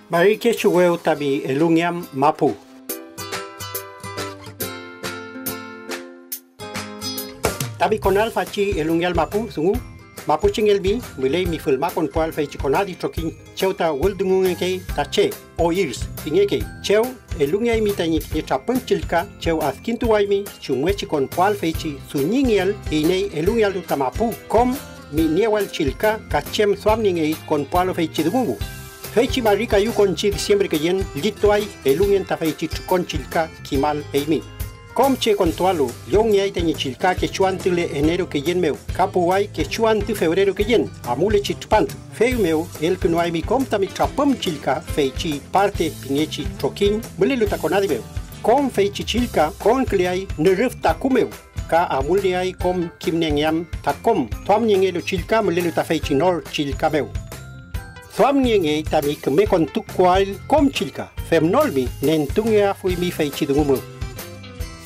Barike chuweo tabi elungiam mapu. Tabi konal faci elungial mapu sungu. Mapu chingelbi mulai mi filma kon kual faci konadi trokin cheuta wuldungungeke tache o years pingeke cheu elungiai mitani ni trapun chilka cheu askintu waimi chumwechi kon kual faci sunyingial inei elungial tamapu kom mi niewal chilka kachem swamninge kon kual faci dungu. Feichi marika yu conchi diciembre que yen lituai elungien ta feichi chilka kimal eimi. Comche contualo, yon yai teni chilka que chuantile enero que yen meu, capuai que chuanti febrero que yen, amule chitpant, feu meu, el que no hay mi comta mi trapum chilka, feichi parte pinechi trokin, muleluta conadi meu. Com feichi chilka, con cleai, neruf takumeu. Ka amule ai com kimnengyam takom, tom nyengelo chilka muleluta feichi nor chilka meu. Swamnienge tami keme kontuk kual kom chilka, femnolmi nentungia fui mi feichi dungumu.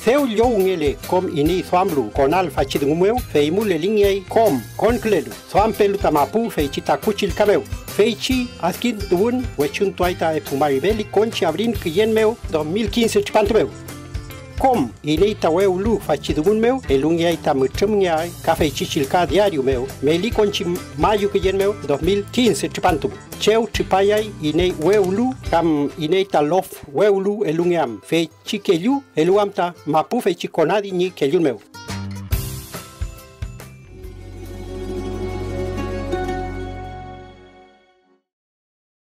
Seu liongele kom ini swamlu konal fachi dungumeu, feimule lingiei kom konklelu, swampelu tamapu feichi takuchil kameu. Feichi askin tuun wechun tuaita e pumaribeli conchi abrin kien meu 2015 chpantumeu. Kom inei taweu lu fachi dungun meu, elungiai tamutrimngiai ka feichi chilka diario meu, meli conchi mayu kien meu 2015 chpantum. Cheu chipayai inei weulu kam inei talof weulu elungiam feichi kelu eluamta mapu feichi konadi ni kelyun meu.